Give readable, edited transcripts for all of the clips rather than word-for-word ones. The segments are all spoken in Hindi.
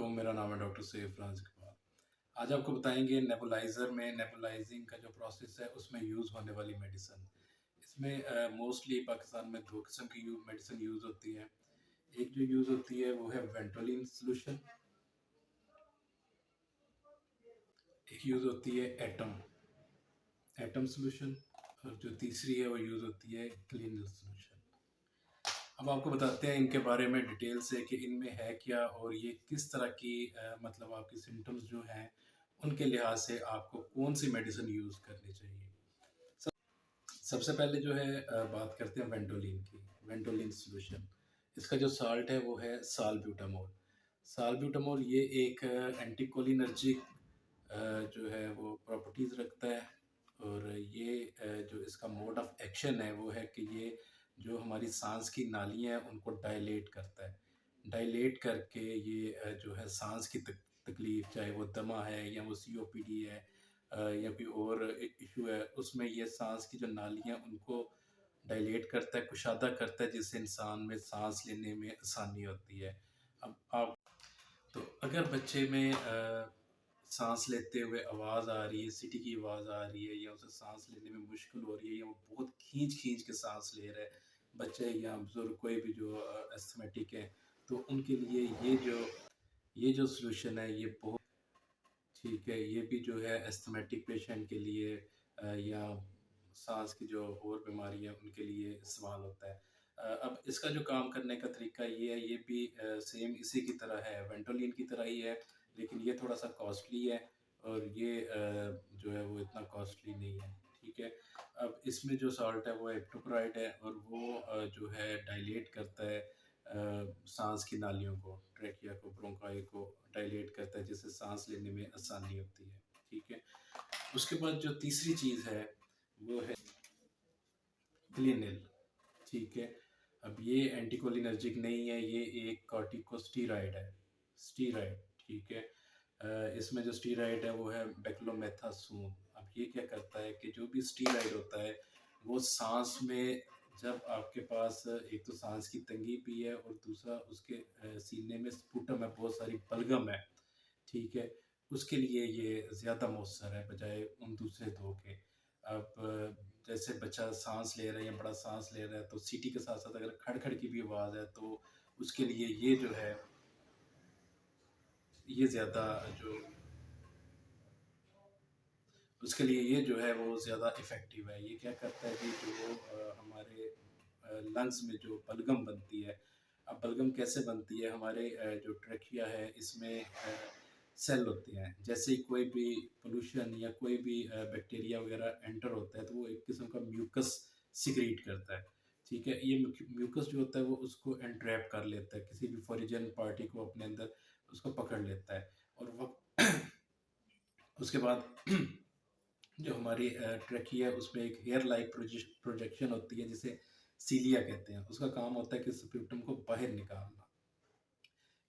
वालेकुम, मेरा नाम है डॉक्टर सैफ राज इकबाल। आज आपको बताएँगे नेबुलाइज़र में नेबुलाइज़िंग का जो प्रोसेस है उसमें यूज़ होने वाली मेडिसिन। इसमें मोस्टली पाकिस्तान में 2 किस्म की मेडिसिन यूज़ होती है। एक जो यूज़ होती है वो है वेंटोलिन सॉल्यूशन, एक यूज़ होती है एटम सॉल्यूशन और जो तीसरी है वो यूज़ होती है क्लिनिल सॉल्यूशन। अब आपको बताते हैं इनके बारे में डिटेल से कि इनमें है क्या और ये किस तरह की मतलब आपकी सिम्टम्स जो हैं उनके लिहाज से आपको कौन सी मेडिसिन यूज़ करनी चाहिए। सबसे पहले जो है बात करते हैं वेंटोलिन की। वेंटोलिन सॉल्यूशन, इसका जो साल्ट है वो है सालब्यूटामोल। सालब्यूटामोल ये एक एंटीकोलिनर्जिक जो है वो प्रॉपर्टीज़ रखता है और ये जो इसका मोड ऑफ एक्शन है वो है कि ये जो हमारी सांस की नालियाँ हैं उनको डायलेट करता है। डायलेट करके ये जो है सांस की तकलीफ़, चाहे वो दमा है या वो सीओपीडी है या कोई और इशू है, उसमें ये सांस की जो नालियाँ उनको डायलेट करता है, कुशादा करता है, जिससे इंसान में सांस लेने में आसानी होती है। अब आप तो अगर बच्चे में सांस लेते हुए आवाज़ आ रही है, सीटी की आवाज़ आ रही है या उसे सांस लेने में मुश्किल हो रही है या वो बहुत खींच खींच के सांस ले रहा है, बच्चे या बुजुर्ग कोई भी जो अस्थमेटिक है, तो उनके लिए ये जो सॉल्यूशन है ये बहुत ठीक है। ये भी जो है अस्थमेटिक पेशेंट के लिए या सांस की जो और बीमारी है उनके लिए इस्तेमाल होता है। अब इसका जो काम करने का तरीका ये है, ये भी सेम इसी की तरह है, वेंटोलिन की तरह ही है, लेकिन ये थोड़ा सा कॉस्टली है और ये जो है वो इतना कॉस्टली नहीं है। ठीक है। अब इसमें जो सॉल्ट है वो एक्टोप्राइड है और वो जो है डायलेट करता है सांस की नालियों को, ट्रेकिया को, ब्रोंकाई को डायलेट करता है, जिससे सांस लेने में आसानी होती है। ठीक है। उसके बाद जो तीसरी चीज़ है वो है क्लिनिल। ठीक है। अब ये एंटीकोलिनर्जिक नहीं है, ये एक कॉर्टिकोस्टेरॉइड है, स्टेरॉइड। ठीक है। इसमें जो स्टेरॉइड है वो है बेक्लोमेथासोन। अब ये क्या करता है कि जो भी स्टेरॉइड होता है वो सांस में, जब आपके पास एक तो सांस की तंगी भी है और दूसरा उसके सीने में स्पुटम है, बहुत सारी बलगम है। ठीक है। उसके लिए ये ज़्यादा मौसर है बजाय उन दूसरे दो के। अब जैसे बच्चा साँस ले रहा है या बड़ा साँस ले रहा है तो सीटी के साथ-साथ अगर खड़-खड़ की भी आवाज़ है तो उसके लिए ये जो है ये ज़्यादा जो उसके लिए ये जो है वो ज़्यादा इफ़ेक्टिव है। ये क्या करता है कि जो हमारे लंग्स में जो बलगम बनती है, अब बलगम कैसे बनती है, हमारे जो ट्रैकिया है इसमें सेल होते हैं। जैसे ही कोई भी पोल्यूशन या कोई भी बैक्टीरिया वगैरह एंटर होता है तो वो एक किस्म का म्यूकस सिक्रीट करता है। ठीक है। ये म्यूकस जो होता है वो उसको एंट्रैप कर लेता है, किसी भी फॉरिजन पार्टी को अपने अंदर उसको पकड़ लेता है और वो उसके बाद जो हमारी ट्रैकिया है उसमें एक हेयर लाइक प्रोजेक्शन होती है जिसे सीलिया कहते हैं। उसका काम होता है कि स्प्यूटम को बाहर निकालना।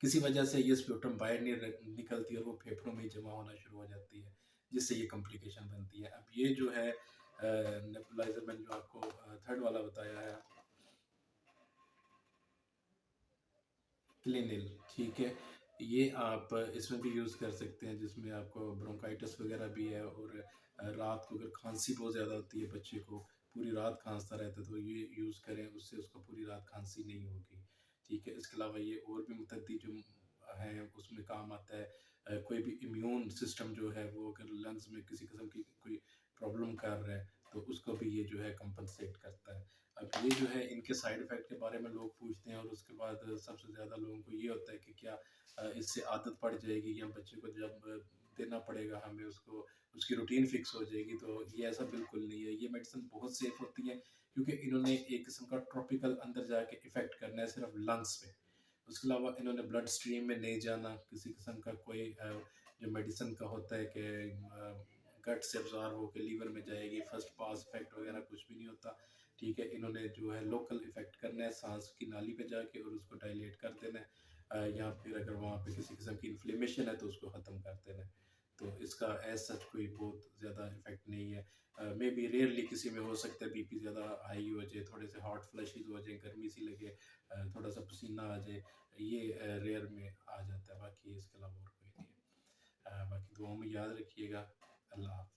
किसी वजह से ये स्प्यूटम बाहर नहीं निकलती और वो फेफड़ों में जमा होना शुरू हो जाती है, जिससे ये कॉम्प्लिकेशन बनती है। अब ये जो है नेबुलाइजर मैंने जो आपको थर्ड वाला बताया है क्लिनिल। ठीक है। ये आप इसमें भी यूज़ कर सकते हैं जिसमें आपको ब्रोंकाइटिस वगैरह भी है और रात को अगर खांसी बहुत ज़्यादा होती है बच्चे को, पूरी रात खांसता रहता है, तो ये यूज़ करें, उससे उसको पूरी रात खांसी नहीं होगी। ठीक है। इसके अलावा ये और भी मुतद्दी जो हैं उसमें काम आता है। कोई भी इम्यून सिस्टम जो है वो अगर लंग्स में किसी किस्म की कोई प्रॉब्लम कर रहा है तो उसको भी ये जो है कंपनसेट करता है। अब ये जो है इनके साइड इफ़ेक्ट के बारे में लोग पूछते हैं और उसके बाद सबसे ज़्यादा लोगों को ये होता है कि क्या इससे आदत पड़ जाएगी या बच्चे को जब देना पड़ेगा हमें उसको, उसकी रूटीन फिक्स हो जाएगी, तो ये ऐसा बिल्कुल नहीं है। ये मेडिसिन बहुत सेफ होती है क्योंकि इन्होंने एक किस्म का ट्रॉपिकल अंदर जाके इफ़ेक्ट करना है सिर्फ लंग्स पे। उसके अलावा इन्होंने ब्लड स्ट्रीम में नहीं जाना, किसी किस्म का कोई जो मेडिसिन का होता है कि गट से अब्जॉर्ब होकर लीवर में जाएगी, फर्स्ट पास इफेक्ट वगैरह कुछ भी नहीं होता। ठीक है। इन्होंने जो है लोकल इफेक्ट करना है सांस की नाली पे जाके और उसको डायलेट कर देना है या फिर अगर वहाँ पे किसी किस्म की इन्फ्लेमेशन है तो उसको ख़त्म कर देना है। तो इसका एज सच कोई बहुत ज़्यादा इफेक्ट नहीं है। मे बी रेयरली किसी में हो सकता है बीपी ज़्यादा हाई हो जाए, थोड़े से हॉट फ्लैशेस हो जाए, गर्मी सी लगे, थोड़ा सा पसीना आ जाए, ये रेयर में आ जाता है, बाकी इसके अलावा और कोई नहीं है। बाकी दुआओं में याद रखिएगा। अल्लाह हाफ़िज़।